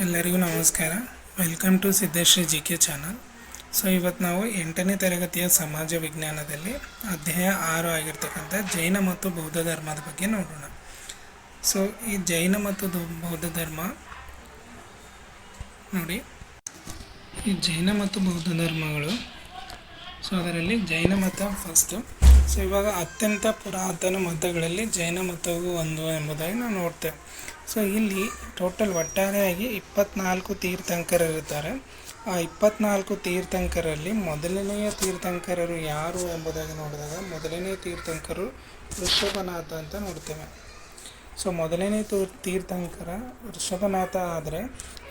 ಎಲ್ಲರಿಗೂ ನಮಸ್ಕಾರ. Welcome to Siddeshree G K channel. So ಇವತ್ತು ನಾವು 8ನೇ ತರಗತಿಯ ಸಮಾಜ ವಿಜ್ಞಾನದಲ್ಲಿ ಅಧ್ಯಾಯ 6 ಆಗಿರ್ತಕ್ಕಂಥ ಜೈನ ಮತ್ತು ಬೌದ್ಧ ಧರ್ಮದ ಬಗ್ಗೆ ನೋಡೋಣ. ಸೊ ಈ ಜೈನ ಮತ್ತು ಬೌದ್ಧ ಧರ್ಮ ನೋಡಿ, ಈ ಜೈನ ಮತ್ತು ಬೌದ್ಧ ಧರ್ಮಗಳು, ಸೊ ಅದರಲ್ಲಿ ಜೈನ ಮತ ಫಸ್ಟು. ಸೊ ಇವಾಗ ಅತ್ಯಂತ ಪುರಾತನ ಮತಗಳಲ್ಲಿ ಜೈನ ಮತವು ಒಂದು ಎಂಬುದಾಗಿ ನಾವು ನೋಡ್ತೇವೆ. ಸೊ ಇಲ್ಲಿ ಟೋಟಲ್ ಒಟ್ಟಾರೆಯಾಗಿ 24 ತೀರ್ಥಂಕರರಿರ್ತಾರೆ. ಆ 24 ತೀರ್ಥಂಕರಲ್ಲಿ ಮೊದಲನೆಯ ತೀರ್ಥಂಕರರು ಯಾರು ಎಂಬುದಾಗಿ ನೋಡಿದಾಗ ಮೊದಲನೇ ತೀರ್ಥಂಕರು ಋಷಭನಾಥ ಅಂತ ನೋಡ್ತೇವೆ. ಸೊ ಮೊದಲನೇ ತೀರ್ಥಂಕರ ಋಷಭನಾಥ ಆದರೆ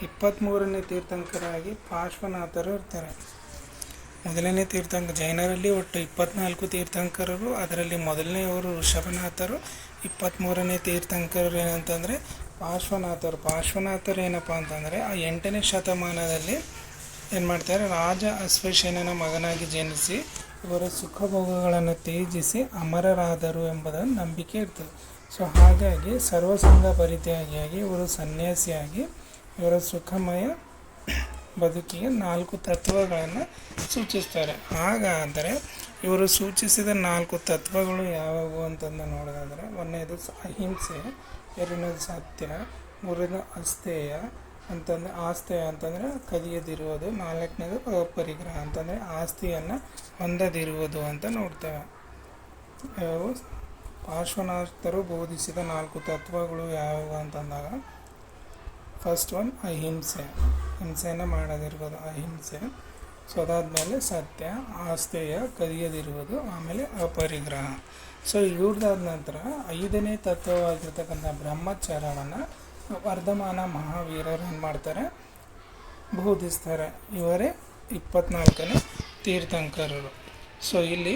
23ನೇ ತೀರ್ಥಂಕರಾಗಿ ಪಾರ್ಶ್ವನಾಥರು ಇರ್ತಾರೆ. ಮೊದಲನೇ ಜೈನರಲ್ಲಿ ಒಟ್ಟು 24 ತೀರ್ಥಂಕರರು, ಅದರಲ್ಲಿ ಮೊದಲನೆಯವರು ಋಷಭನಾಥರು, 23ನೇ ತೀರ್ಥಂಕರರು ಏನಂತಂದರೆ ಪಾರ್ಶ್ವನಾಥರು ಏನಪ್ಪ ಅಂತಂದರೆ ಆ 8ನೇ ಶತಮಾನದಲ್ಲಿ ಏನು ಮಾಡ್ತಾರೆ, ರಾಜ ಅಶ್ವಸೇನನ ಮಗನಾಗಿ ಜನಿಸಿ ಇವರ ಸುಖ ಭೋಗಗಳನ್ನು ತ್ಯಜಿಸಿ ಅಮರರಾದರು ಎಂಬುದನ್ನು ನಂಬಿಕೆ ಇರ್ತದೆ. ಸೊ ಹಾಗಾಗಿ ಸರ್ವಸಂಗ ಪರಿತ್ಯಾಗಿಯಾಗಿ ಇವರು ಸನ್ಯಾಸಿಯಾಗಿ ಇವರ ಸುಖಮಯ ಬದುಕಿಗೆ 4 ತತ್ವಗಳನ್ನು ಸೂಚಿಸ್ತಾರೆ. ಹಾಗಾದರೆ ಇವರು ಸೂಚಿಸಿದ 4 ತತ್ವಗಳು ಯಾವುವು ಅಂತಂದು ನೋಡೋದಾದರೆ, ಒಂದನೇದು ಅಹಿಂಸೆ, ಎರಡನೇದು ಸತ್ಯ, ಮೂರನೇದು ಆಸ್ತೆಯ ಅಂತಂದರೆ ಕದಿಯದಿರುವುದು, ನಾಲ್ಕನೇದು ಅಪರಿಗ್ರಹ ಅಂತಂದರೆ ಆಸ್ತಿಯನ್ನು ಹೊಂದದಿರುವುದು ಅಂತ ನೋಡ್ತೇವೆ. ಯಾವುವು ಪಾರ್ಶ್ವನಾಥರು ಬೋಧಿಸಿದ 4 ತತ್ವಗಳು ಯಾವುವು ಅಂತಂದಾಗ, ಫಸ್ಟ್ ಒನ್ ಹಿಂಸೆಯನ್ನು ಮಾಡದಿರುವುದು ಅಹಿಂಸೆ. ಸೊ ಅದಾದಮೇಲೆ ಸತ್ಯ, ಆಸ್ತೆಯ ಕದಿಯದಿರುವುದು, ಆಮೇಲೆ ಅಪರಿಗ್ರಹ. ಸೊ ಇವ್ರದಾದ ನಂತರ 5ನೇ ತತ್ವವಾಗಿರ್ತಕ್ಕಂಥ ಬ್ರಹ್ಮಚರ್ಯವನ್ನು ವರ್ಧಮಾನ ಮಹಾವೀರರು ಏನು ಮಾಡ್ತಾರೆ, ಬೋಧಿಸ್ತಾರೆ. ಇವರೇ 24ನೇ ತೀರ್ಥಂಕರರು. ಸೊ ಇಲ್ಲಿ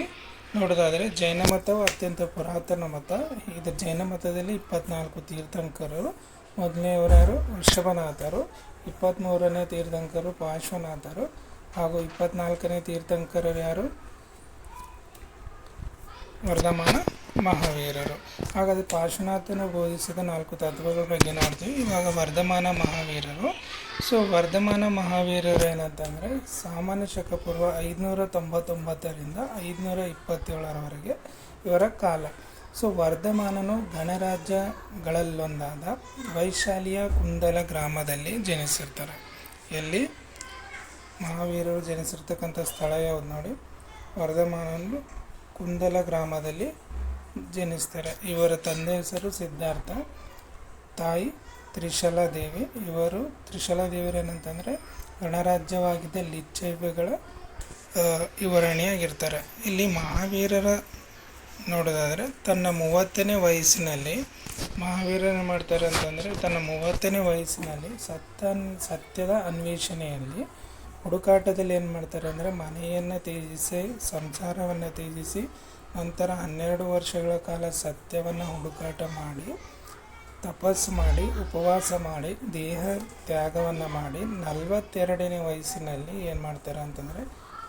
ನೋಡೋದಾದರೆ ಜೈನ ಮತವು ಅತ್ಯಂತ ಪುರಾತನ ಮತ. ಇದು ಜೈನ ಮತದಲ್ಲಿ 24 ತೀರ್ಥಂಕರರು. ಮೊದಲನೆಯವರು ಯಾರು, ಋಷಭನಾಥರು. 23ನೇ ತೀರ್ಥಂಕರು ಪಾರ್ಶ್ವನಾಥರು ಹಾಗೂ 24ನೇ ತೀರ್ಥಂಕರರು ಯಾರು, ವರ್ಧಮಾನ ಮಹಾವೀರರು. ಹಾಗಾದರೆ ಪಾರ್ಶ್ವನಾಥನು ಬೋಧಿಸಿದ 4 ತತ್ವಗಳ ಬಗ್ಗೆ ನೋಡ್ತೀವಿ. ಇವಾಗ ವರ್ಧಮಾನ ಮಹಾವೀರರು. ಸೊ ವರ್ಧಮಾನ ಮಹಾವೀರರು ಏನಂತಂದರೆ ಸಾಮಾನ್ಯ ಶಕ ಪೂರ್ವ 599ರಿಂದ 527ರವರೆಗೆ ಇವರ ಕಾಲ. ಸೊ ವರ್ಧಮಾನನು ಗಣರಾಜ್ಯಗಳಲ್ಲೊಂದಾದ ವೈಶಾಲಿಯ ಕುಂದಲ ಗ್ರಾಮದಲ್ಲಿ ಜನಿಸಿರ್ತಾರೆ. ಎಲ್ಲಿ ಮಹಾವೀರರು ಜನಿಸಿರ್ತಕ್ಕಂಥ ಸ್ಥಳ ಯಾವುದು ನೋಡಿ, ವರ್ಧಮಾನನು ಕುಂದಲ ಗ್ರಾಮದಲ್ಲಿ ಜನಿಸ್ತಾರೆ. ಇವರ ತಂದೆ ಹೆಸರು ಸಿದ್ಧಾರ್ಥ, ತಾಯಿ ತ್ರಿಶಲಾದೇವಿ. ತ್ರಿಶಲಾದೇವಿಯರು ಏನಂತಂದರೆ ಗಣರಾಜ್ಯವಾಗಿದ್ದ ಲಿಚ್ಛವಿಗಳ ವಿವರಣೆಯಾಗಿರ್ತಾರೆ. ಇಲ್ಲಿ ಮಹಾವೀರರ ನೋಡೋದಾದರೆ ತನ್ನ 30ನೇ ವಯಸ್ಸಿನಲ್ಲಿ ಮಹಾವೀರರು ಮಾಡ್ತಾರೆ ಅಂತಂದರೆ ತನ್ನ 30ನೇ ವಯಸ್ಸಿನಲ್ಲಿ ಸತ್ಯದ ಅನ್ವೇಷಣೆಯಲ್ಲಿ ಹುಡುಕಾಟದಲ್ಲಿ ಏನು ಮಾಡ್ತಾರೆ ಅಂದರೆ ಮನೆಯನ್ನು ತ್ಯಜಿಸಿ ಸಂಸಾರವನ್ನು ತ್ಯಜಿಸಿ ನಂತರ 12 ವರ್ಷಗಳ ಕಾಲ ಸತ್ಯವನ್ನು ಹುಡುಕಾಟ ಮಾಡಿ ತಪಸ್ಸು ಮಾಡಿ ಉಪವಾಸ ಮಾಡಿ ದೇಹ ತ್ಯಾಗವನ್ನು ಮಾಡಿ 42ನೇ ವಯಸ್ಸಿನಲ್ಲಿ ಏನು ಮಾಡ್ತಾರೆ ಅಂತಂದರೆ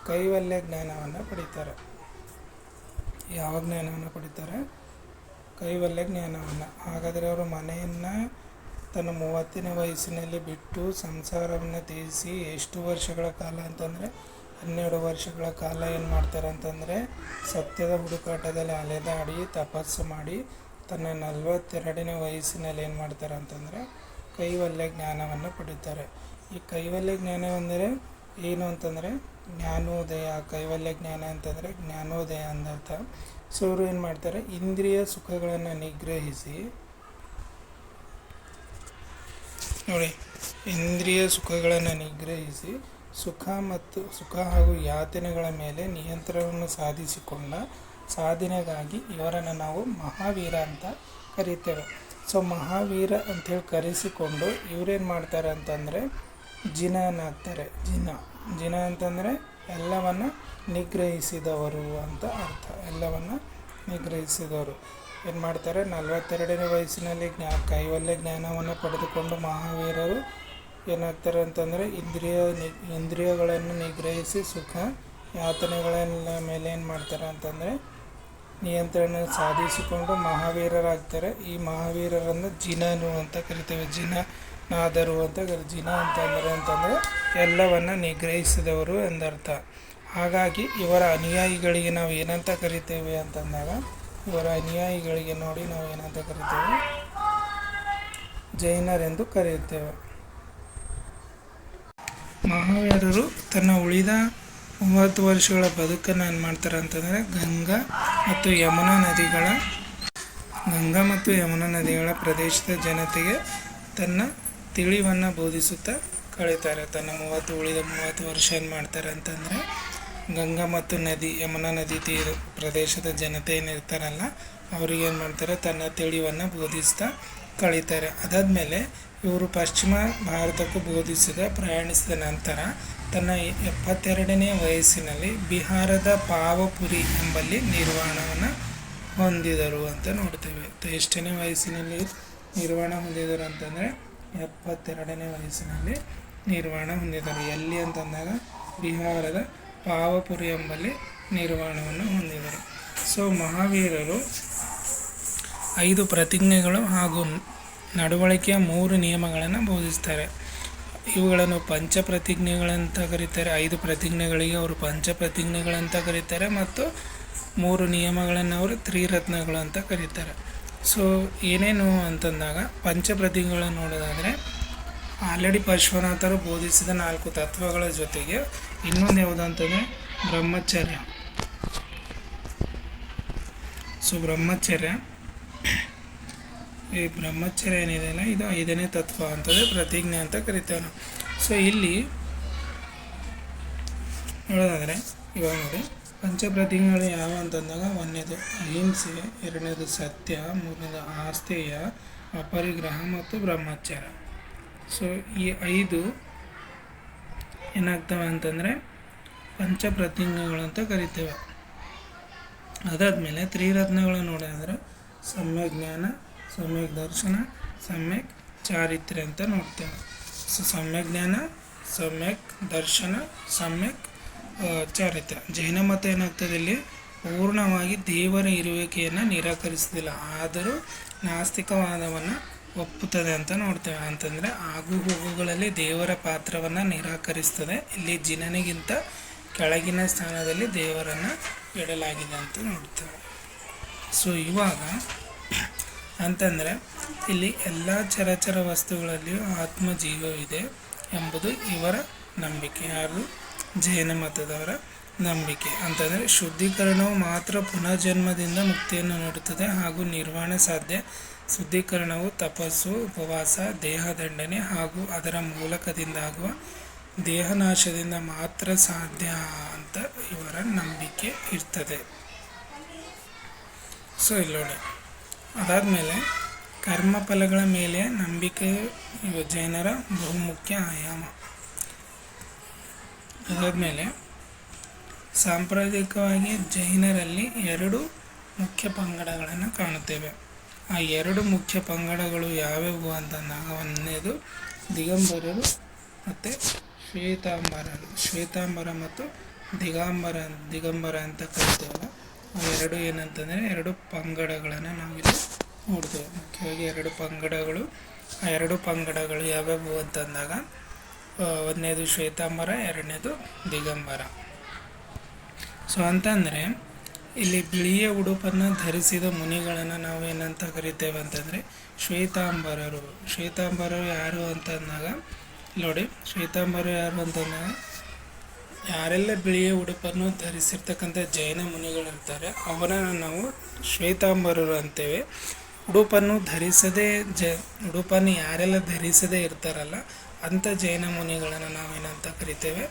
ಕೈವಲ್ಯ ಜ್ಞಾನವನ್ನು ಪಡಿತಾರೆ. ಯಾವ ಜ್ಞಾನವನ್ನು ಪಡಿತಾರೆ, ಕೈವಲ್ಯ ಜ್ಞಾನವನ್ನು. ಹಾಗಾದರೆ ಅವರು ಮನೆಯನ್ನು ತನ್ನ 30ನೇ ವಯಸ್ಸಿನಲ್ಲಿ ಬಿಟ್ಟು ಸಂಸಾರವನ್ನು ತ್ಯಜಿಸಿ ಎಷ್ಟು ವರ್ಷಗಳ ಕಾಲ ಅಂತಂದರೆ 12 ವರ್ಷಗಳ ಕಾಲ ಏನು ಮಾಡ್ತಾರೆ ಅಂತಂದರೆ ಸತ್ಯದ ಹುಡುಕಾಟದಲ್ಲಿ ಅಲೆದಾಡಿ ತಪಸ್ಸು ಮಾಡಿ ತನ್ನ 42ನೇ ವಯಸ್ಸಿನಲ್ಲಿ ಏನು ಮಾಡ್ತಾರೆ ಅಂತಂದರೆ ಕೈವಲ್ಯ ಜ್ಞಾನವನ್ನು ಪಡಿತಾರೆ. ಈ ಕೈವಲ್ಯ ಜ್ಞಾನವೆಂದರೆ ಏನು ಅಂತಂದರೆ ಜ್ಞಾನೋದಯ. ಕೈವಲ್ಯ ಜ್ಞಾನ ಅಂತಂದರೆ ಜ್ಞಾನೋದಯ ಅಂದರ್ಥ. ಸೊ ಅವರು ಏನು ಮಾಡ್ತಾರೆ, ಇಂದ್ರಿಯ ಸುಖಗಳನ್ನು ನಿಗ್ರಹಿಸಿ ನೋಡಿ, ಇಂದ್ರಿಯ ಸುಖಗಳನ್ನು ನಿಗ್ರಹಿಸಿ ಸುಖ ಹಾಗೂ ಯಾತನೆಗಳ ಮೇಲೆ ನಿಯಂತ್ರಣವನ್ನು ಸಾಧಿಸಿಕೊಂಡ ಸಾಧನೆಗಾಗಿ ಇವರನ್ನು ನಾವು ಮಹಾವೀರ ಅಂತ ಕರಿತೇವೆ. ಸೊ ಮಹಾವೀರ ಅಂಥೇಳಿ ಕರೆಸಿಕೊಂಡು ಇವರೇನು ಮಾಡ್ತಾರೆ ಅಂತಂದರೆ ಜಿನನಾಗ್ತಾರೆ. ಜಿನ ಅಂತಂದರೆ ಎಲ್ಲವನ್ನು ನಿಗ್ರಹಿಸಿದವರು ಅಂತ ಅರ್ಥ. ಎಲ್ಲವನ್ನು ನಿಗ್ರಹಿಸಿದವರು ಏನು ಮಾಡ್ತಾರೆ, 42ನೇ ವಯಸ್ಸಿನಲ್ಲಿ ಕೈವಲ್ಯ ಜ್ಞಾನವನ್ನು ಪಡೆದುಕೊಂಡು ಮಹಾವೀರರು ಏನಾಗ್ತಾರೆ ಅಂತಂದರೆ ಇಂದ್ರಿಯಗಳನ್ನು ನಿಗ್ರಹಿಸಿ ಸುಖ ಯಾತನೆಗಳ ಮೇಲೆ ಏನು ಮಾಡ್ತಾರೆ ಅಂತಂದರೆ ನಿಯಂತ್ರಣ ಸಾಧಿಸಿಕೊಂಡು ಮಹಾವೀರರಾಗ್ತಾರೆ. ಈ ಮಹಾವೀರರನ್ನು ಜಿನನು ಅಂತ ಕರಿತೇವೆ. ಜಿನ ನಾದರು ಅಂತ ಜಿನ ಅಂತಂದರೆ ಎಲ್ಲವನ್ನು ನಿಗ್ರಹಿಸಿದವರು ಎಂದರ್ಥ. ಹಾಗಾಗಿ ಇವರ ಅನುಯಾಯಿಗಳಿಗೆ ನಾವು ಏನಂತ ಕರಿತೇವೆ ಅಂತಂದಾಗ, ಇವರ ಅನುಯಾಯಿಗಳಿಗೆ ನೋಡಿ ನಾವು ಏನಂತ ಕರಿತೇವೆ, ಜೈನರೆಂದು ಕರೆಯುತ್ತೇವೆ. ಮಹಾವೀರರು ತನ್ನ ಉಳಿದ 30 ವರ್ಷಗಳ ಬದುಕನ್ನು ಏನು ಮಾಡ್ತಾರೆ ಅಂತಂದರೆ ಗಂಗಾ ಮತ್ತು ಯಮುನಾ ನದಿಗಳ ಪ್ರದೇಶದ ಜನತೆಗೆ ತನ್ನ ತಿಳಿವನ್ನು ಬೋಧಿಸುತ್ತಾ ಕಳೀತಾರೆ. ತನ್ನ ಉಳಿದ 30 ವರ್ಷ ಏನು ಮಾಡ್ತಾರೆ ಅಂತಂದರೆ ಗಂಗಾ ಮತ್ತು ಯಮುನಾ ನದಿ ಪ್ರದೇಶದ ಜನತೆ ಏನಿರ್ತಾರಲ್ಲ ಅವ್ರಿಗೆ ಏನು ಮಾಡ್ತಾರೆ, ತನ್ನ ತಿಳಿವನ್ನು ಬೋಧಿಸ್ತಾ ಕಳೀತಾರೆ. ಅದಾದಮೇಲೆ ಇವರು ಪಶ್ಚಿಮ ಭಾರತಕ್ಕೂ ಪ್ರಯಾಣಿಸಿದ ನಂತರ ತನ್ನ 72ನೇ ವಯಸ್ಸಿನಲ್ಲಿ ಬಿಹಾರದ ಪಾವಪುರಿ ಎಂಬಲ್ಲಿ ನಿರ್ವಾಣವನ್ನು ಹೊಂದಿದರು ಅಂತ ನೋಡ್ತೇವೆ. ಎಷ್ಟನೇ ವಯಸ್ಸಿನಲ್ಲಿ ನಿರ್ವಾಣ ಹೊಂದಿದರು ಅಂತಂದರೆ 72ನೇ ವಯಸ್ಸಿನಲ್ಲಿ ನಿರ್ವಾಣ ಹೊಂದಿದರು. ಎಲ್ಲಿ ಅಂತಂದಾಗ ಬಿಹಾರದ ಪಾವಪುರಿ ಎಂಬಲ್ಲಿ ನಿರ್ವಾಣವನ್ನು ಹೊಂದಿದರು. ಸೊ ಮಹಾವೀರರು 5 ಪ್ರತಿಜ್ಞೆಗಳು ಹಾಗೂ ನಡವಳಿಕೆಯ 3 ನಿಯಮಗಳನ್ನು ಬೋಧಿಸ್ತಾರೆ. ಇವುಗಳನ್ನು ಪಂಚಪ್ರತಿಜ್ಞೆಗಳಂತ ಕರೀತಾರೆ. 5 ಪ್ರತಿಜ್ಞೆಗಳಿಗೆ ಅವರು ಪಂಚಪ್ರತಿಜ್ಞೆಗಳಂತ ಕರೀತಾರೆ ಮತ್ತು 3 ನಿಯಮಗಳನ್ನು ಅವರು ತ್ರಿರತ್ನಗಳು ಅಂತ ಕರೀತಾರೆ. ಸೊ ಏನೇನು ಅಂತಂದಾಗ ಪಂಚಪ್ರತಿಜ್ಞೆಗಳನ್ನು ನೋಡೋದಾದರೆ ಆಲ್ರೆಡಿ ಪಾರ್ಶ್ವನಾಥರು ಬೋಧಿಸಿದ 4 ತತ್ವಗಳ ಜೊತೆಗೆ ಇನ್ನೊಂದು ಯಾವುದು ಅಂತಂದರೆ ಬ್ರಹ್ಮಚರ್ಯ. ಸೊ ಈ ಬ್ರಹ್ಮಚರ್ಯ ಏನಿದೆಯಲ್ಲ ಇದು 5ನೇ ತತ್ವ ಅಂತಂದರೆ ಪ್ರತಿಜ್ಞೆ ಅಂತ ಕರಿತೇವೆ ನಾವು. ಸೊ ಇಲ್ಲಿ ನೋಡೋದಾದರೆ ಇವಾಗ ನೋಡಿ ಪಂಚಪ್ರತಿಜ್ಞೆಗಳು ಯಾವ ಅಂತಂದಾಗ 1ನೇದು ಅಹಿಂಸೆ, 2ನೇದು ಸತ್ಯ, 3ನೇದು ಆಸ್ತೇಯ, ಅಪರಿಗ್ರಹ ಮತ್ತು ಬ್ರಹ್ಮಚರ್ಯ. ಸೊ ಈ 5 ಏನಾಗ್ತವೆ ಅಂತಂದರೆ ಪಂಚಪ್ರತಿಜ್ಞೆಗಳು ಅಂತ ಕರಿತೇವೆ. ಅದಾದಮೇಲೆ ತ್ರಿರತ್ನಗಳು ನೋಡೋದಾದರೆ ಸಮ್ಯಕ್ ಜ್ಞಾನ, ಸಮ್ಯಕ್ ದರ್ಶನ, ಸಮ್ಯಕ್ ಚಾರಿತ್ರ್ಯ ಅಂತ ನೋಡ್ತೇವೆ. ಸೊ ಸಮ್ಯಕ್ ಜ್ಞಾನ, ಸಮ್ಯಕ್ ದರ್ಶನ, ಸಮ್ಯಕ್ ಚಾರಿತ್ರ್ಯ. ಜೈನ ಮತ ಏನಾಗ್ತದೆ, ಇಲ್ಲಿ ಪೂರ್ಣವಾಗಿ ದೇವರ ಇರುವಿಕೆಯನ್ನು ನಿರಾಕರಿಸೋದಿಲ್ಲ, ಆದರೂ ನಾಸ್ತಿಕವಾದವನ್ನು ಒಪ್ಪುತ್ತದೆ ಅಂತ ನೋಡ್ತೇವೆ. ಅಂತಂದರೆ ಆಗು ಹೋಗುಗಳಲ್ಲಿ ದೇವರ ಪಾತ್ರವನ್ನು ನಿರಾಕರಿಸ್ತದೆ. ಇಲ್ಲಿ ಜಿನನಿಗಿಂತ ಕೆಳಗಿನ ಸ್ಥಾನದಲ್ಲಿ ದೇವರನ್ನು ಇಡಲಾಗಿದೆ ಅಂತ ನೋಡ್ತೇವೆ. ಸೊ ಇವಾಗ ಅಂತಂದರೆ ಇಲ್ಲಿ ಎಲ್ಲ ಚರಾಚರ ವಸ್ತುಗಳಲ್ಲಿಯೂ ಆತ್ಮಜೀವವಿದೆ ಎಂಬುದು ಇವರ ನಂಬಿಕೆ. ಯಾರು? ಜೈನ ಮತದವರ ನಂಬಿಕೆ. ಅಂತಂದರೆ ಶುದ್ಧೀಕರಣವು ಮಾತ್ರ ಪುನರ್ಜನ್ಮದಿಂದ ಮುಕ್ತಿಯನ್ನು ನೀಡುತ್ತದೆ ಹಾಗೂ ನಿರ್ವಾಣ ಸಾಧ್ಯ. ಶುದ್ಧೀಕರಣವು ತಪಸ್ಸು, ಉಪವಾಸ, ದೇಹದಂಡನೆ ಹಾಗೂ ಅದರ ಮೂಲಕದಿಂದ ಆಗುವ ದೇಹನಾಶದಿಂದ ಮಾತ್ರ ಸಾಧ್ಯ ಅಂತ ಇವರ ನಂಬಿಕೆ ಇರ್ತದೆ. ಸೊ ಇಲ್ಲಿ ನೋಡಿ, ಅದಾದಮೇಲೆ ಕರ್ಮಫಲಗಳ ಮೇಲೆ ನಂಬಿಕೆ ಜೈನರ ಬಹುಮುಖ್ಯ ಆಯಾಮ. ಅದಾದಮೇಲೆ ಸಾಂಪ್ರದಾಯಿಕವಾಗಿ ಜೈನರಲ್ಲಿ 2 ಮುಖ್ಯ ಪಂಗಡಗಳನ್ನು ಕಾಣುತ್ತೇವೆ. ಆ 2 ಮುಖ್ಯ ಪಂಗಡಗಳು ಯಾವ್ಯಾವು ಅಂತಂದಾಗ 1ನೇದು ದಿಗಂಬರರು ಮತ್ತು ಶ್ವೇತಾಂಬರ ಮತ್ತು ದಿಗಂಬರ ಅಂತ ಕರಿತೇವೆ. ಆ 2 ಏನಂತಂದರೆ 2 ಪಂಗಡಗಳನ್ನು ನಾವಿಲ್ಲಿ ನೋಡ್ತೇವೆ. ಮುಖ್ಯವಾಗಿ 2 ಪಂಗಡಗಳು. ಆ 2 ಪಂಗಡಗಳು ಯಾವ್ಯಾವು ಅಂತಂದಾಗ 1ನೇದು ಶ್ವೇತಾಂಬರ, 2ನೇದು ದಿಗಂಬರ. ಸೊ ಅಂತಂದರೆ ಇಲ್ಲಿ ಬಿಳಿಯ ಉಡುಪನ್ನು ಧರಿಸಿದ ಮುನಿಗಳನ್ನು ನಾವು ಏನಂತ ಕರಿತೇವೆ ಅಂತಂದರೆ ಶ್ವೇತಾಂಬರರು ಯಾರು ಅಂತಂದಾಗ ನೋಡಿ, ಶ್ವೇತಾಂಬರರು ಯಾರು ಅಂತಂದಾಗ ಯಾರೆಲ್ಲ ಬಿಳಿಯ ಉಡುಪನ್ನು ಧರಿಸಿರ್ತಕ್ಕಂಥ ಜೈನ ಮುನಿಗಳಿರ್ತಾರೆ ಅವರನ್ನು ನಾವು ಶ್ವೇತಾಂಬರರು ಅಂತೇವೆ. ಉಡುಪನ್ನು ಯಾರೆಲ್ಲ ಧರಿಸದೇ ಇರ್ತಾರಲ್ಲ ಅಂಥ ಜೈನ ಮುನಿಗಳನ್ನು ನಾವೇನಂತ ಕರಿತೇವೆ,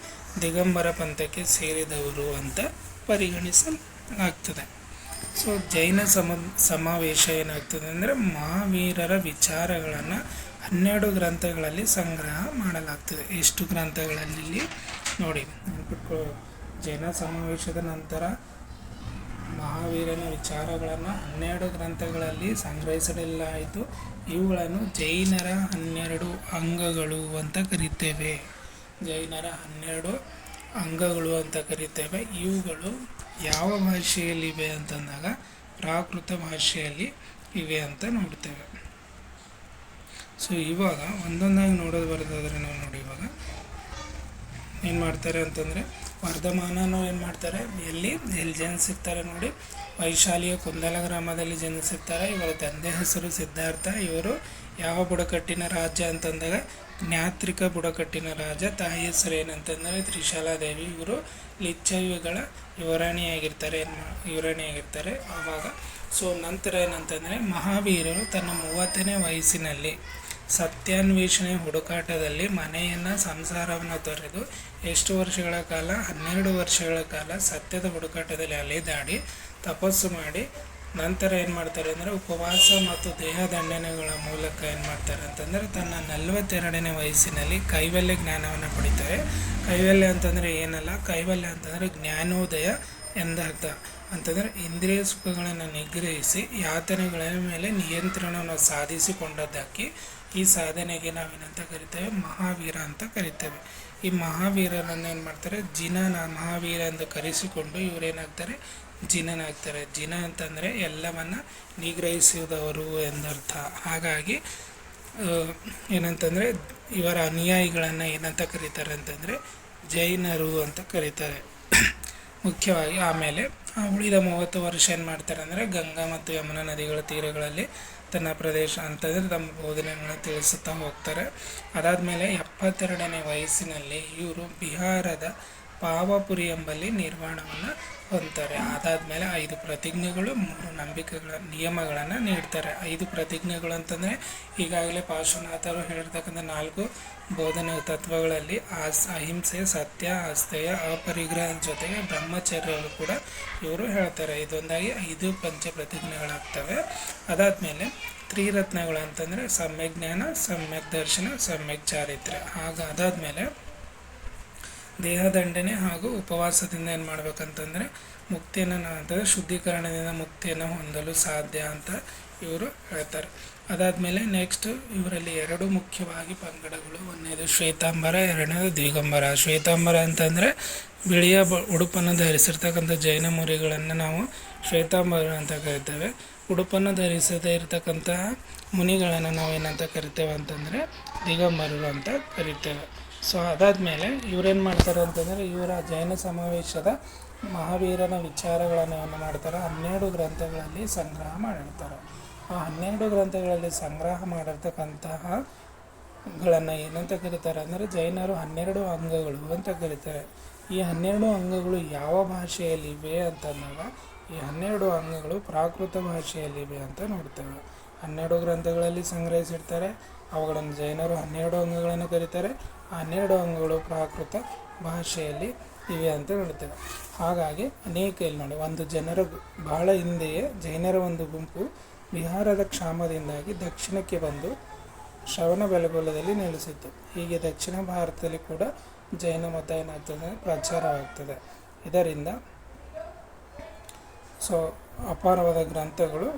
ದಿಗಂಬರ ಪಂಥಕ್ಕೆ ಸೇರಿದವರು ಅಂತ ಪರಿಗಣಿಸಲಾಗ್ತದೆ. ಸೊ ಜೈನ ಸಮಾವೇಶ ಏನಾಗ್ತದೆ ಅಂದರೆ ಮಹಾವೀರರ ವಿಚಾರಗಳನ್ನು 12 ಗ್ರಂಥಗಳಲ್ಲಿ ಸಂಗ್ರಹ ಮಾಡಲಾಗ್ತದೆ. ಎಷ್ಟು ಗ್ರಂಥಗಳಲ್ಲಿ ನೋಡಿ ಜೈನ ಸಮಾವೇಶದ ನಂತರ ಮಹಾವೀರನ ವಿಚಾರಗಳನ್ನು 12 ಗ್ರಂಥಗಳಲ್ಲಿ ಸಂಗ್ರಹಿಸಲಾಯಿತು. ಇವುಗಳನ್ನು ಜೈನರ 12 ಅಂಗಗಳು ಅಂತ ಕರಿತೇವೆ. ಜೈನರ 12 ಅಂಗಗಳು ಅಂತ ಕರಿತೇವೆ. ಇವುಗಳು ಯಾವ ಭಾಷೆಯಲ್ಲಿವೆ ಅಂತಂದಾಗ ಪ್ರಾಕೃತ ಭಾಷೆಯಲ್ಲಿ ಇವೆ ಅಂತ ನೋಡ್ತೇವೆ. ಸೊ ಇವಾಗ ಒಂದೊಂದಾಗಿ ನೋಡೋದು ಬರೋದಾದರೆ ನಾವು ನೋಡಿ ಇವಾಗ ಏನು ಮಾಡ್ತಾರೆ ಅಂತಂದರೆ ವರ್ಧಮಾನನು ಏನು ಮಾಡ್ತಾರೆ, ಎಲ್ಲಿ ಜನಿಸಿರ್ತಾರೆ ನೋಡಿ, ವೈಶಾಲಿಯ ಕುಂದಲ ಗ್ರಾಮದಲ್ಲಿ ಜನಿಸಿರ್ತಾರೆ. ಇವರ ತಂದೆ ಹೆಸರು ಸಿದ್ಧಾರ್ಥ. ಇವರು ಯಾವ ಬುಡಕಟ್ಟಿನ ರಾಜ್ಯ ಅಂತಂದಾಗ ಜ್ಞಾತ್ರಿಕ ಬುಡಕಟ್ಟಿನ ರಾಜ. ತಾಯಿ ಹೆಸರು ಏನಂತಂದರೆ ತ್ರಿಶಾಲಾದೇವಿ. ಇವರು ಲಿಚ್ಛವಿಗಳ ಯುವರಾಣಿಯಾಗಿರ್ತಾರೆ ಆವಾಗ. ಸೊ ನಂತರ ಏನಂತಂದರೆ ಮಹಾವೀರರು ತನ್ನ 30ನೇ ವಯಸ್ಸಿನಲ್ಲಿ ಸತ್ಯಾನ್ವೇಷಣೆ ಹುಡುಕಾಟದಲ್ಲಿ ಮನೆಯನ್ನು ಸಂಸಾರವನ್ನು ತೊರೆದು ಎಷ್ಟು ವರ್ಷಗಳ ಕಾಲ, 12 ವರ್ಷಗಳ ಕಾಲ ಸತ್ಯದ ಹುಡುಕಾಟದಲ್ಲಿ ಅಲೆದಾಡಿ ತಪಸ್ಸು ಮಾಡಿ ನಂತರ ಏನು ಮಾಡ್ತಾರೆ ಅಂದರೆ ಉಪವಾಸ ಮತ್ತು ದೇಹದಂಡನೆಗಳ ಮೂಲಕ ಏನು ಮಾಡ್ತಾರೆ ಅಂತಂದರೆ ತನ್ನ 42ನೇ ವಯಸ್ಸಿನಲ್ಲಿ ಕೈವಲ್ಯ ಜ್ಞಾನವನ್ನು ಪಡಿತಾರೆ. ಕೈವಲ್ಯ ಅಂತಂದರೆ ಏನಲ್ಲ, ಕೈವಲ್ಯ ಅಂತಂದರೆ ಜ್ಞಾನೋದಯ ಎಂದರ್ಥ. ಅಂತಂದರೆ ಇಂದ್ರಿಯ ಸುಖಗಳನ್ನು ನಿಗ್ರಹಿಸಿ ಯಾತನೆಗಳ ಮೇಲೆ ನಿಯಂತ್ರಣವನ್ನು ಸಾಧಿಸಿಕೊಂಡದ್ದಕ್ಕೆ ಈ ಸಾಧನೆಗೆ ನಾವೇನಂತ ಕರಿತೇವೆ, ಮಹಾವೀರ ಅಂತ ಕರಿತೇವೆ. ಈ ಮಹಾವೀರರನ್ನು ಏನು ಮಾಡ್ತಾರೆ, ಮಹಾವೀರ ಎಂದು ಕರೆಸಿಕೊಂಡು ಇವರೇನಾಗ್ತಾರೆ, ಜಿನನಾಗ್ತಾರೆ. ಜಿನ ಅಂತಂದರೆ ಎಲ್ಲವನ್ನು ನಿಗ್ರಹಿಸಿದವರು ಎಂದರ್ಥ. ಹಾಗಾಗಿ ಏನಂತಂದರೆ ಇವರ ಅನುಯಾಯಿಗಳನ್ನು ಏನಂತ ಕರೀತಾರೆ ಅಂತಂದರೆ ಜೈನರು ಅಂತ ಕರೀತಾರೆ ಮುಖ್ಯವಾಗಿ. ಆಮೇಲೆ ಉಳಿದ 30 ವರ್ಷ ಏನು ಮಾಡ್ತಾರೆ ಅಂದರೆ ಗಂಗಾ ಮತ್ತು ಯಮುನಾ ನದಿಗಳ ತೀರಗಳಲ್ಲಿ ತನ್ನ ಪ್ರದೇಶ ಅಂತಂದರೆ ತಮ್ಮ ಬೋಧನೆಗಳನ್ನು ತಿಳಿಸುತ್ತಾ ಹೋಗ್ತಾರೆ. ಅದಾದಮೇಲೆ 72ನೇ ವಯಸ್ಸಿನಲ್ಲಿ ಇವರು ಬಿಹಾರದ ಪಾವಪುರಿ ಎಂಬಲ್ಲಿ ನಿರ್ಮಾಣವನ್ನು ಹೊಂದ್ತಾರೆ. ಅದಾದಮೇಲೆ 5 ಪ್ರತಿಜ್ಞೆಗಳು, 3 ನಂಬಿಕೆಗಳ ನಿಯಮಗಳನ್ನು ನೀಡ್ತಾರೆ. 5 ಪ್ರತಿಜ್ಞೆಗಳು ಅಂತಂದರೆ ಈಗಾಗಲೇ ಪಾರ್ಶ್ವನಾಥರು ಹೇಳಿರ್ತಕ್ಕಂಥ 4 ಬೋಧನೆ ತತ್ವಗಳಲ್ಲಿ ಅಹಿಂಸೆ, ಸತ್ಯ, ಅಸ್ಥೇಯ, ಅಪರಿಗ್ರಹದ ಜೊತೆಗೆ ಬ್ರಹ್ಮಚರ್ಯಗಳು ಕೂಡ ಇವರು ಹೇಳ್ತಾರೆ. ಇದೊಂದಾಗಿ 5 ಪಂಚ ಪ್ರತಿಜ್ಞೆಗಳಾಗ್ತವೆ. ಅದಾದಮೇಲೆ ತ್ರಿರತ್ನಗಳು ಅಂತಂದರೆ ಸಮ್ಯಕ್ ಜ್ಞಾನ, ಸಮ್ಯಕ್ ದರ್ಶನ, ಸಮ್ಯಕ್ ಚಾರಿತ್ರ್ಯ. ಅದಾದಮೇಲೆ ದೇಹದಂಡನೆ ಹಾಗೂ ಉಪವಾಸದಿಂದ ಏನು ಮಾಡ್ಬೇಕಂತಂದರೆ ಮುಕ್ತಿಯನ್ನು ಅಂತಂದರೆ ಶುದ್ಧೀಕರಣದಿಂದ ಮುಕ್ತಿಯನ್ನು ಹೊಂದಲು ಸಾಧ್ಯ ಅಂತ ಇವರು ಹೇಳ್ತಾರೆ. ಅದಾದಮೇಲೆ ನೆಕ್ಸ್ಟ್ ಇವರಲ್ಲಿ 2 ಮುಖ್ಯವಾಗಿ ಪಂಗಡಗಳು. ಒಂದನೇದು ಶ್ವೇತಾಂಬರ, ಎರಡನೇದು ದಿಗಂಬರ. ಶ್ವೇತಾಂಬರ ಅಂತಂದರೆ ಬಿಳಿಯ ಉಡುಪನ್ನು ಧರಿಸಿರ್ತಕ್ಕಂಥ ಜೈನ ಮುನಿಗಳನ್ನು ನಾವು ಶ್ವೇತಾಂಬರ ಅಂತ ಕರಿತೇವೆ. ಉಡುಪನ್ನು ಧರಿಸದೇ ಇರತಕ್ಕಂತಹ ಮುನಿಗಳನ್ನು ನಾವೇನಂತ ಕರಿತೇವೆ ಅಂತಂದರೆ ದಿಗಂಬರರು ಅಂತ ಕರಿತೇವೆ. ಸೊ ಅದಾದಮೇಲೆ ಇವರೇನು ಮಾಡ್ತಾರೆ ಅಂತಂದರೆ ಇವರ ಜೈನ ಸಮಾವೇಶದ ಮಹಾವೀರನ ವಿಚಾರಗಳನ್ನು ಏನು ಮಾಡ್ತಾರೆ, 12 ಗ್ರಂಥಗಳಲ್ಲಿ ಸಂಗ್ರಹ ಮಾಡಿರ್ತಾರೆ. ಆ 12 ಗ್ರಂಥಗಳಲ್ಲಿ ಸಂಗ್ರಹ ಮಾಡಿರ್ತಕ್ಕಂತಹ ಗಳನ್ನು ಏನಂತ ಕರೀತಾರೆ ಅಂದರೆ ಜೈನರು 12 ಅಂಗಗಳು ಅಂತ ಕರೀತಾರೆ. ಈ 12 ಅಂಗಗಳು ಯಾವ ಭಾಷೆಯಲ್ಲಿವೆ ಅಂತಂದಾಗ ಈ 12 ಅಂಗಗಳು ಪ್ರಾಕೃತ ಭಾಷೆಯಲ್ಲಿವೆ ಅಂತ ನೋಡ್ತೇವೆ. 12 ಗ್ರಂಥಗಳಲ್ಲಿ ಸಂಗ್ರಹಿಸಿರ್ತಾರೆ. ಅವುಗಳನ್ನು ಜೈನರು 12 ಅಂಗಗಳನ್ನು ಕರೀತಾರೆ. 12 ಅಂಗಗಳು ಪ್ರಾಕೃತ ಭಾಷೆಯಲ್ಲಿ ಇವೆ ಅಂತ ನೋಡ್ತೇವೆ. ಹಾಗಾಗಿ ಅನೇಕ ಇಲ್ಲಿ ನೋಡಿ, ಒಂದು ಬಹಳ ಹಿಂದೆಯೇ ಜೈನರ ಒಂದು ಗುಂಪು ಬಿಹಾರದ ಕ್ಷಾಮದಿಂದಾಗಿ ದಕ್ಷಿಣಕ್ಕೆ ಬಂದು ಶ್ರವಣಬೆಳಗೊಳದಲ್ಲಿ ನೆಲೆಸಿತ್ತು. ಹೀಗೆ ದಕ್ಷಿಣ ಭಾರತದಲ್ಲಿ ಕೂಡ ಜೈನ ಮತ ಏನಾಗ್ತದೆ, ಪ್ರಚಾರವಾಗ್ತದೆ. ಇದರಿಂದ ಅಪಾರವಾದ ಗ್ರಂಥಗಳು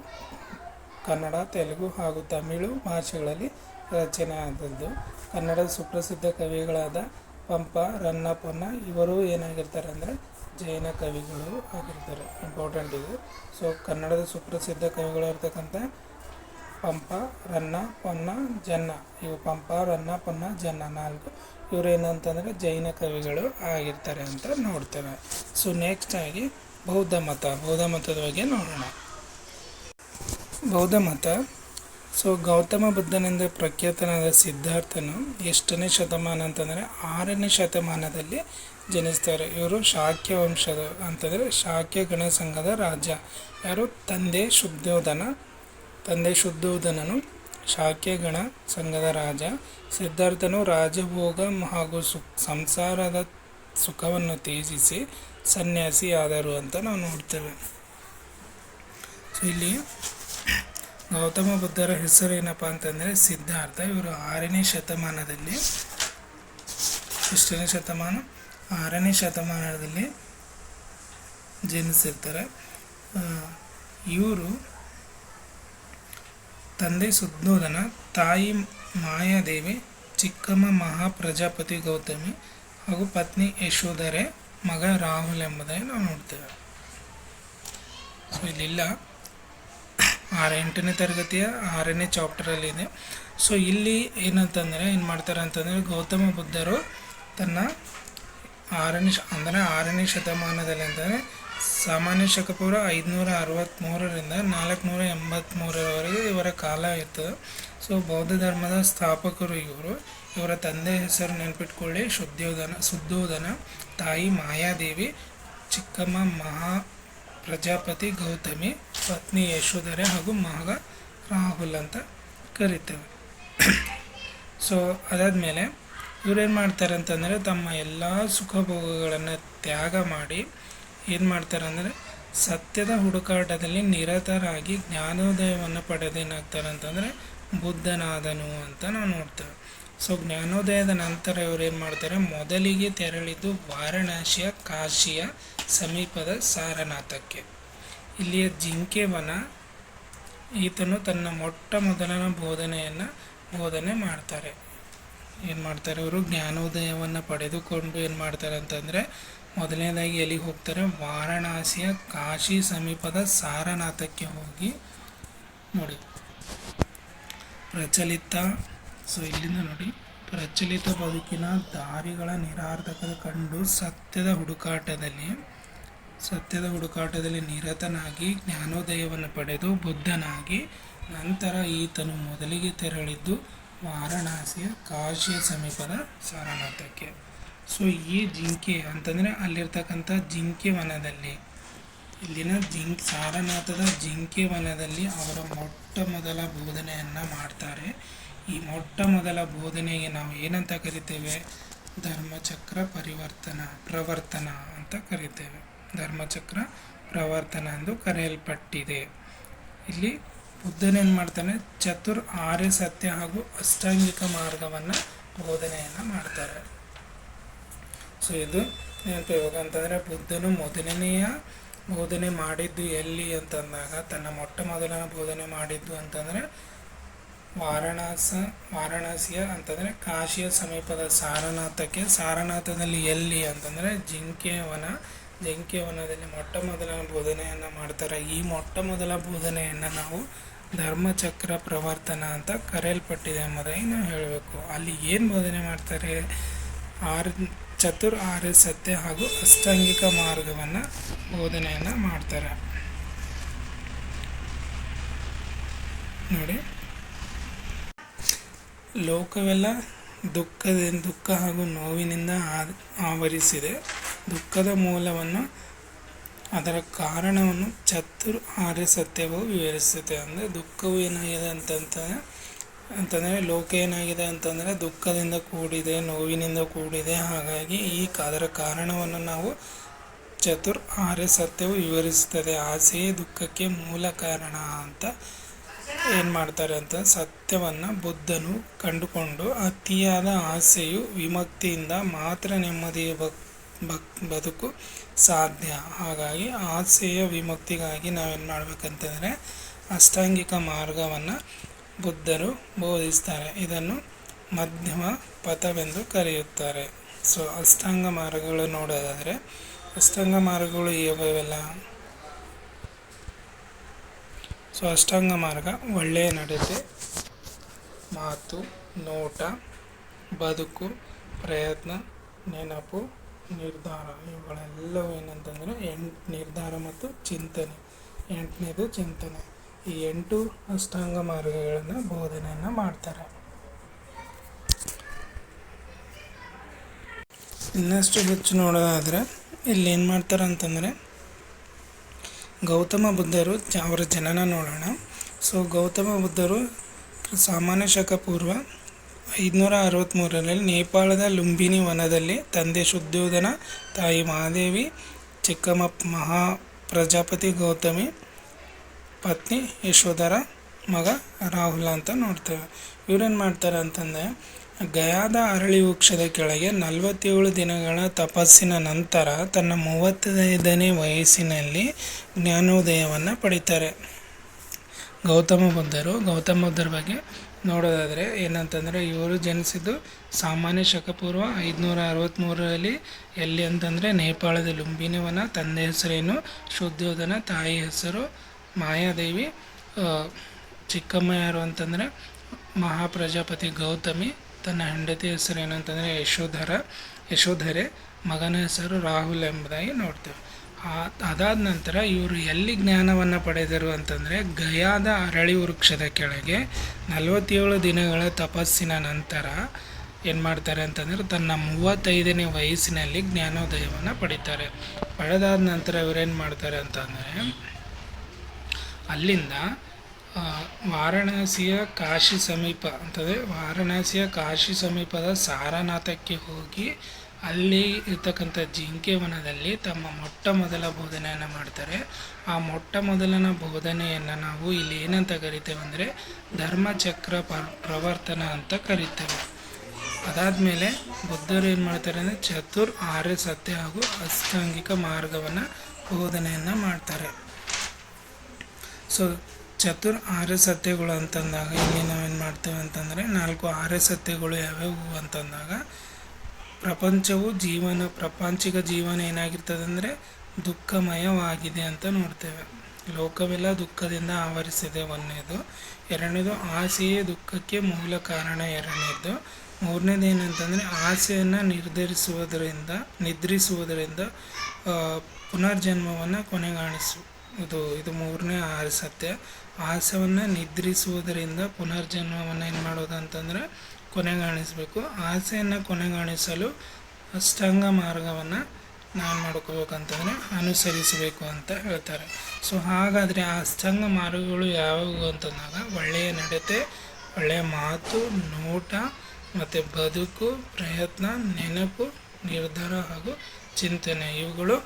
ಕನ್ನಡ, ತೆಲುಗು ಹಾಗೂ ತಮಿಳು ಭಾಷೆಗಳಲ್ಲಿ ರಚನೆ ಆದದ್ದು. ಕನ್ನಡದ ಸುಪ್ರಸಿದ್ಧ ಕವಿಗಳಾದ ಪಂಪ, ರನ್ನ, ಪೊನ್ನ ಇವರು ಏನಾಗಿರ್ತಾರೆ ಅಂದರೆ ಜೈನ ಕವಿಗಳು ಆಗಿರ್ತಾರೆ. ಇಂಪಾರ್ಟೆಂಟ್ ಇದು. ಕನ್ನಡದ ಸುಪ್ರಸಿದ್ಧ ಕವಿಗಳಿರ್ತಕ್ಕಂಥ ಪಂಪ, ರನ್ನ, ಪೊನ್ನ, ಜನ್ನ. ಇವು ಪಂಪ, ರನ್ನ, ಪೊನ್ನ, ಜನ್ನ 4 ಇವರು ಏನಂತಂದರೆ ಜೈನ ಕವಿಗಳು ಆಗಿರ್ತಾರೆ ಅಂತ ನೋಡ್ತೇವೆ. ನೆಕ್ಸ್ಟ್ ಆಗಿ ಬೌದ್ಧ ಮತದ ಬಗ್ಗೆ ನೋಡೋಣ. ಬೌದ್ಧ ಮತ ಗೌತಮ ಬುದ್ಧನಿಂದ ಪ್ರಖ್ಯಾತನಾದ ಸಿದ್ಧಾರ್ಥನು ಎಷ್ಟನೇ ಶತಮಾನ ಅಂತಂದರೆ 6ನೇ ಶತಮಾನದಲ್ಲಿ ಜನಿಸ್ತಾರೆ. ಇವರು ಶಾಕ್ಯ ವಂಶದ ಅಂತಂದರೆ ಶಾಕ್ಯ ಗಣಸಂಘದ ರಾಜ. ಯಾರು? ತಂದೆ ಶುದ್ಧೋಧನನು ಶಾಕ್ಯ ಗಣ ಸಂಘದ ರಾಜ. ಸಿದ್ಧಾರ್ಥನು ರಾಜಭೋಗ ಹಾಗೂ ಸಂಸಾರದ ಸುಖವನ್ನು ತ್ಯಜಿಸಿ ಸನ್ಯಾಸಿ ಆದರು ಅಂತ ನಾವು ನೋಡ್ತೇವೆ. ಇಲ್ಲಿ ಗೌತಮ ಬುದ್ಧರ ಹೆಸರು ಏನಪ್ಪ ಅಂತಂದರೆ ಸಿದ್ಧಾರ್ಥ. ಇವರು 6ನೇ ಶತಮಾನದಲ್ಲಿ, ಎಷ್ಟನೇ ಶತಮಾನ? 6ನೇ ಶತಮಾನದಲ್ಲಿ ಜನಿಸಿರ್ತಾರೆ. ಇವರು ತಂದೆ ಶುದ್ಧೋಧನ, ತಾಯಿ ಮಾಯಾದೇವಿ, ಚಿಕ್ಕಮ್ಮ ಮಹಾಪ್ರಜಾಪತಿ ಗೌತಮಿ ಹಾಗೂ ಪತ್ನಿ ಯಶೋಧರೆ, ಮಗ ರಾಹುಲ್ ಎಂಬುದಾಗಿ ನಾವು ನೋಡ್ತೇವೆ. ಇಲ್ಲಿಲ್ಲ ಎಂಟನೇ ತರಗತಿಯ 6ನೇ ಚಾಪ್ಟರಲ್ಲಿದೆ. ಸೊ ಇಲ್ಲಿ ಏನಂತಂದರೆ ಏನು ಮಾಡ್ತಾರೆ ಅಂತಂದರೆ, ಗೌತಮ ಬುದ್ಧರು ತನ್ನ 6ನೇ ಶತಮಾನದಲ್ಲಿ ಅಂತಂದರೆ ಸಾಮಾನ್ಯ ಶಕ ಪೂರ್ವ 563ರಿಂದ 483ರವರೆಗೆ ಇವರ ಕಾಲ ಇರ್ತದೆ. ಸೊ ಬೌದ್ಧ ಧರ್ಮದ ಸ್ಥಾಪಕರು ಇವರ ತಂದೆ ಹೆಸರು ನೆನಪಿಟ್ಕೊಳ್ಳಿ, ಶುದ್ಧೋಧನ, ತಾಯಿ ಮಾಯಾದೇವಿ, ಚಿಕ್ಕಮ್ಮ ಮಹಾ ಪ್ರಜಾಪತಿ ಗೌತಮಿ, ಪತ್ನಿ ಯಶೋಧರೆ ಹಾಗೂ ಮಗ ರಾಹುಲ್ ಅಂತ ಕರಿತೇವೆ. ಸೊ ಅದಾದಮೇಲೆ ಇವರೇನು ಮಾಡ್ತಾರೆ ಅಂತಂದರೆ, ತಮ್ಮ ಎಲ್ಲ ಸುಖಭೋಗಗಳನ್ನು ತ್ಯಾಗ ಮಾಡಿ ಏನು ಮಾಡ್ತಾರೆ ಅಂದರೆ, ಸತ್ಯದ ಹುಡುಕಾಟದಲ್ಲಿ ನಿರತರಾಗಿ ಜ್ಞಾನೋದಯವನ್ನು ಪಡೆದೇನಾಗ್ತಾರೆ ಅಂತಂದರೆ ಬುದ್ಧನಾದನು ಅಂತ ನಾವು ನೋಡ್ತೇವೆ. ಸೊ ಜ್ಞಾನೋದಯದ ನಂತರ ಇವರು ಏನು ಮಾಡ್ತಾರೆ, ಮೊದಲಿಗೆ ತೆರಳಿದ್ದು ವಾರಣಾಸಿಯ ಕಾಶಿಯ ಸಮೀಪದ ಸಾರನಾಥಕ್ಕೆ. ಇಲ್ಲಿಯ ಜಿಂಕೆವನ ಈತನು ತನ್ನ ಮೊಟ್ಟ ಮೊದಲನ ಬೋಧನೆ ಮಾಡ್ತಾರೆ. ಏನು ಮಾಡ್ತಾರೆ, ಇವರು ಜ್ಞಾನೋದಯವನ್ನು ಪಡೆದುಕೊಂಡು ಏನು ಮಾಡ್ತಾರೆ ಅಂತಂದರೆ, ಮೊದಲನೇದಾಗಿ ಎಲ್ಲಿಗೆ ಹೋಗ್ತಾರೆ, ವಾರಣಾಸಿಯ ಕಾಶಿ ಸಮೀಪದ ಸಾರನಾಥಕ್ಕೆ ಹೋಗಿ ನೋಡಿ ಇಲ್ಲಿಂದ ನೋಡಿ ಪ್ರಚಲಿತ ಬದುಕಿನ ದಾರಿಗಳ ನಿರಾರ್ಥಕದ ಕಂಡು ಸತ್ಯದ ಹುಡುಕಾಟದಲ್ಲಿ ನಿರತನಾಗಿ ಜ್ಞಾನೋದಯವನ್ನು ಪಡೆದು ಬುದ್ಧನಾಗಿ, ನಂತರ ಈತನು ಮೊದಲಿಗೆ ತೆರಳಿದ್ದು ವಾರಣಾಸಿಯ ಕಾಶಿಯ ಸಮೀಪದ ಸಾರನಾಥಕ್ಕೆ. ಸೊ ಈ ಜಿಂಕೆ ಅಂತಂದರೆ ಅಲ್ಲಿರ್ತಕ್ಕಂಥ ಜಿಂಕೆ ವನದಲ್ಲಿ, ಇಲ್ಲಿನ ಸಾರನಾಥದ ಜಿಂಕೆ ವನದಲ್ಲಿ ಅವರ ಮೊಟ್ಟ ಮೊದಲ ಬೋಧನೆಯನ್ನು ಮಾಡ್ತಾರೆ. ಈ ಮೊಟ್ಟ ಮೊದಲ ಬೋಧನೆಗೆ ನಾವು ಏನಂತ ಕರಿತೇವೆ, ಧರ್ಮಚಕ್ರ ಪ್ರವರ್ತನ ಅಂತ ಕರಿತೇವೆ. ಧರ್ಮಚಕ್ರ ಪ್ರವರ್ತನ ಎಂದು ಕರೆಯಲ್ಪಟ್ಟಿದೆ. ಇಲ್ಲಿ ಬುದ್ಧನೇನು ಮಾಡ್ತಾನೆ, ಆರ್ಯ ಸತ್ಯ ಹಾಗೂ ಅಷ್ಟಾಂಗಿಕ ಮಾರ್ಗವನ್ನು ಬೋಧನೆಯನ್ನು ಮಾಡ್ತಾರೆ. ಸೊ ಇದು ನೆನಪಿವಾಗ ಅಂತಂದರೆ, ಬುದ್ಧನು ಮೊದಲನೆಯ ಬೋಧನೆ ಮಾಡಿದ್ದು ಎಲ್ಲಿ ಅಂತಂದಾಗ, ತನ್ನ ಮೊಟ್ಟ ಮೊದಲನ ಬೋಧನೆ ಮಾಡಿದ್ದು ಅಂತಂದರೆ ವಾರಣಾಸಿಯ ಅಂತಂದರೆ ಕಾಶಿಯ ಸಮೀಪದ ಸಾರನಾಥಕ್ಕೆ. ಸಾರನಾಥದಲ್ಲಿ ಎಲ್ಲಿ ಅಂತಂದರೆ ಜಿಂಕೆ ವನದಲ್ಲಿ ಮೊಟ್ಟ ಮೊದಲನ ಬೋಧನೆಯನ್ನು ಮಾಡ್ತಾರೆ. ಈ ಮೊಟ್ಟ ಮೊದಲ ಬೋಧನೆಯನ್ನು ನಾವು ಧರ್ಮಚಕ್ರ ಪ್ರವರ್ತನ ಅಂತ ಕರೆಯಲ್ಪಟ್ಟಿದೆ ಎಂಬುದಾಗಿ ನಾವು ಹೇಳಬೇಕು. ಅಲ್ಲಿ ಏನು ಬೋಧನೆ ಮಾಡ್ತಾರೆ, ಆರ್ಯ ಸತ್ಯ ಹಾಗೂ ಅಷ್ಟಾಂಗಿಕ ಮಾರ್ಗವನ್ನು ಬೋಧನೆಯನ್ನು ಮಾಡ್ತಾರೆ. ನೋಡಿ, ಲೋಕವೆಲ್ಲ ದುಃಖ ಹಾಗೂ ನೋವಿನಿಂದ ಆವರಿಸಿದೆ. ದುಃಖದ ಮೂಲವನ್ನು, ಅದರ ಕಾರಣವನ್ನು ಆರ್ಯ ಸತ್ಯವು ವಿವರಿಸುತ್ತೆ. ಅಂದರೆ ದುಃಖವು ಏನಾಗಿದೆ ಅಂತಂದರೆ ಲೋಕ ಏನಾಗಿದೆ ಅಂತಂದರೆ ದುಃಖದಿಂದ ಕೂಡಿದೆ, ನೋವಿನಿಂದ ಕೂಡಿದೆ. ಹಾಗಾಗಿ ಅದರ ಕಾರಣವನ್ನು ನಾವು ಆರ್ಯ ಸತ್ಯವು ವಿವರಿಸುತ್ತದೆ. ಆಸೆಯೇ ದುಃಖಕ್ಕೆ ಮೂಲ ಕಾರಣ ಅಂತ ಏನು ಮಾಡ್ತಾರೆ ಅಂತ ಸತ್ಯವನ್ನು ಬುದ್ಧನು ಕಂಡುಕೊಂಡು, ಅತಿಯಾದ ಆಸೆಯು ವಿಮುಕ್ತಿಯಿಂದ ಮಾತ್ರ ನೆಮ್ಮದಿಯ ಬದುಕು ಸಾಧ್ಯ. ಹಾಗಾಗಿ ಆಸೆಯ ವಿಮುಕ್ತಿಗಾಗಿ ನಾವೇನು ಮಾಡಬೇಕಂತಂದರೆ ಅಷ್ಟಾಂಗಿಕ ಮಾರ್ಗವನ್ನು ಬುದ್ಧರು ಬೋಧಿಸ್ತಾರೆ. ಇದನ್ನು ಮಧ್ಯಮ ಪಥವೆಂದು ಕರೆಯುತ್ತಾರೆ. ಸೊ ಅಷ್ಟಾಂಗ ಮಾರ್ಗಗಳು ನೋಡೋದಾದರೆ, ಅಷ್ಟಾಂಗ ಮಾರ್ಗಗಳು ಯಾವೆಲ್ಲ? ಸೊ ಅಷ್ಟಾಂಗ ಮಾರ್ಗ ಒಳ್ಳೆಯ ನಡತೆ, ಮಾತು, ನೋಟ, ಬದುಕು, ಪ್ರಯತ್ನ, ನೆನಪು, ನಿರ್ಧಾರ. ಇವುಗಳೆಲ್ಲವೂ ಏನಂತಂದರೆ ನಿರ್ಧಾರ ಮತ್ತು ಚಿಂತನೆ. 8ನೇದು ಚಿಂತನೆ. ಈ 8 ಅಷ್ಟಾಂಗ ಮಾರ್ಗಗಳನ್ನು ಬೋಧನೆಯನ್ನು ಮಾಡ್ತಾರೆ. ಇನ್ನಷ್ಟು ಹೆಚ್ಚು ನೋಡೋದಾದರೆ ಇಲ್ಲಿ ಏನು ಮಾಡ್ತಾರೆ ಅಂತಂದರೆ, ಗೌತಮ ಬುದ್ಧರು ಅವರ ಜನನ ನೋಡೋಣ. ಸೊ ಗೌತಮ ಬುದ್ಧರು ಸಾಮಾನ್ಯ ಶಕ ಪೂರ್ವ 563ರಲ್ಲಿ ನೇಪಾಳದ ಲುಂಬಿನಿ ವನದಲ್ಲಿ ತಂದೆ ಶುದ್ಧೋಧನ, ತಾಯಿ ಮಹಾದೇವಿ, ಚಿಕ್ಕಮ್ಮ ಮಹಾ ಪ್ರಜಾಪತಿ ಗೌತಮಿ, ಪತ್ನಿ ಯಶೋಧರ, ಮಗ ರಾಹುಲ್ ಅಂತ ನೋಡ್ತೇವೆ. ಇವರೇನು ಮಾಡ್ತಾರೆ ಅಂತಂದರೆ, ಗಯಾದ ಅರಳಿ ವೃಕ್ಷದ ಕೆಳಗೆ 47 ದಿನಗಳ ತಪಸ್ಸಿನ ನಂತರ ತನ್ನ 35ನೇ ವಯಸ್ಸಿನಲ್ಲಿ ಜ್ಞಾನೋದಯವನ್ನು ಪಡಿತಾರೆ. ಗೌತಮ ಬುದ್ಧರ ಬಗ್ಗೆ ನೋಡೋದಾದರೆ ಏನಂತಂದರೆ, ಇವರು ಜನಿಸಿದ್ದು ಸಾಮಾನ್ಯ ಶಕ ಪೂರ್ವ 563ರಲ್ಲಿ. ಎಲ್ಲಿ ಅಂತಂದರೆ ನೇಪಾಳದ ಲುಂಬಿನಿ ವನ. ತಂದೆ ಹೆಸರೇನು ಶುದ್ಧೋಧನ, ತಾಯಿ ಹೆಸರು ಮಾಯಾದೇವಿ. ಆ, ಚಿಕ್ಕಮ್ಮ ಯಾರು ಅಂತಂದರೆ ಮಹಾಪ್ರಜಾಪತಿ ಗೌತಮಿ, ತನ್ನ ಹೆಂಡತಿ ಹೆಸರು ಏನಂತಂದರೆ ಯಶೋಧರೆ, ಮಗನ ಹೆಸರು ರಾಹುಲ್ ಎಂಬುದಾಗಿ ನೋಡ್ತೇವೆ. ಅದಾದ ನಂತರ ಇವರು ಎಲ್ಲಿ ಜ್ಞಾನವನ್ನು ಪಡೆದರು ಅಂತಂದರೆ ಗಯಾದ ಅರಳಿ ವೃಕ್ಷದ ಕೆಳಗೆ 47 ದಿನಗಳ ತಪಸ್ಸಿನ ನಂತರ ಏನು ಮಾಡ್ತಾರೆ ಅಂತಂದರೆ ತನ್ನ 35ನೇ ವಯಸ್ಸಿನಲ್ಲಿ ಜ್ಞಾನೋದಯವನ್ನು ಪಡಿತಾರೆ. ಪಡೆದಾದ ನಂತರ ಇವರೇನು ಮಾಡ್ತಾರೆ ಅಂತಂದರೆ ಅಲ್ಲಿಂದ ವಾರಣಾಸಿಯ ಕಾಶಿ ಸಮೀಪದ ಸಾರನಾಥಕ್ಕೆ ಹೋಗಿ ಅಲ್ಲಿ ಇರ್ತಕ್ಕಂಥ ಜಿಂಕೆ ವನದಲ್ಲಿ ತಮ್ಮ ಮೊಟ್ಟ ಮೊದಲ ಬೋಧನೆಯನ್ನು ಮಾಡ್ತಾರೆ. ಆ ಮೊಟ್ಟ ಮೊದಲನ ಬೋಧನೆಯನ್ನು ನಾವು ಇಲ್ಲಿ ಏನಂತ ಕರಿತೇವೆ ಅಂದರೆ ಧರ್ಮಚಕ್ರ ಪ್ರವರ್ತನ ಅಂತ ಕರಿತೇವೆ. ಅದಾದಮೇಲೆ ಬುದ್ಧರು ಏನು ಮಾಡ್ತಾರೆ ಅಂದರೆ ಆರ್ಯ ಸತ್ಯ ಹಾಗೂ ಅಷ್ಟಾಂಗಿಕ ಮಾರ್ಗವನ್ನು ಬೋಧನೆಯನ್ನು ಮಾಡ್ತಾರೆ. ಸೊ ಆರ್ಯ ಸತ್ಯಗಳು ಅಂತಂದಾಗ ಇಲ್ಲಿ ನಾವೇನು ಮಾಡ್ತೇವೆ ಅಂತಂದರೆ 4 ಆರ್ಯ ಸತ್ಯಗಳು ಯಾವ್ಯಾವು ಅಂತಂದಾಗ ಪ್ರಾಪಂಚಿಕ ಜೀವನ ಏನಾಗಿರ್ತದೆ ಅಂದರೆ ದುಃಖಮಯವಾಗಿದೆ ಅಂತ ನೋಡ್ತೇವೆ. ಲೋಕವೆಲ್ಲ ದುಃಖದಿಂದ ಆವರಿಸಿದೆ ಒಂದನೇದು. ಎರಡನೇದು ಆಸೆಯೇ ದುಃಖಕ್ಕೆ ಮೂಲ ಕಾರಣ ಎರಡನೇದು. ಮೂರನೇದು ಏನಂತಂದರೆ ಆಸೆಯನ್ನು ನಿದ್ರಿಸುವುದರಿಂದ ಪುನರ್ಜನ್ಮವನ್ನು ಇದು ಮೂರನೇ ಆರ್ಯ ಸತ್ಯ. ಆಸೆಯನ್ನು ನಿದ್ರಿಸುವುದರಿಂದ ಪುನರ್ಜನ್ಮವನ್ನು ಏನು ಮಾಡೋದು ಅಂತಂದರೆ ಕೊನೆಗಾಣಿಸಬೇಕು. ಆಸೆಯನ್ನು ಕೊನೆಗಾಣಿಸಲು ಅಷ್ಟಾಂಗ ಮಾರ್ಗವನ್ನು ನಾವು ಮಾಡ್ಕೋಬೇಕಂತಂದರೆ ಅನುಸರಿಸಬೇಕು ಅಂತ ಹೇಳ್ತಾರೆ. ಸೊ ಹಾಗಾದರೆ ಆ ಅಷ್ಟಾಂಗ ಮಾರ್ಗಗಳು ಯಾವುವು ಅಂತಂದಾಗ ಒಳ್ಳೆಯ ನಡತೆ, ಒಳ್ಳೆಯ ಮಾತು, ನೋಟ, ಮತ್ತು ಬದುಕು, ಪ್ರಯತ್ನ, ನೆನಪು, ನಿರ್ಧಾರ ಹಾಗೂ ಚಿಂತನೆ, ಇವುಗಳು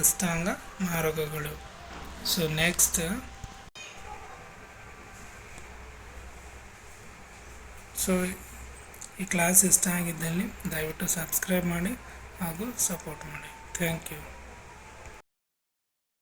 ಅಷ್ಟಾಂಗ ಮಾರ್ಗಗಳು. ಸೊ ನೆಕ್ಸ್ಟ್ ಈ ಕ್ಲಾಸ್ ಇಷ್ಟ ಆಗಿದ್ದಲ್ಲಿ ದಯವಿಟ್ಟು ಸಬ್ಸ್ಕ್ರೈಬ್ ಮಾಡಿ ಹಾಗೂ ಸಪೋರ್ಟ್ ಮಾಡಿ. Thank you.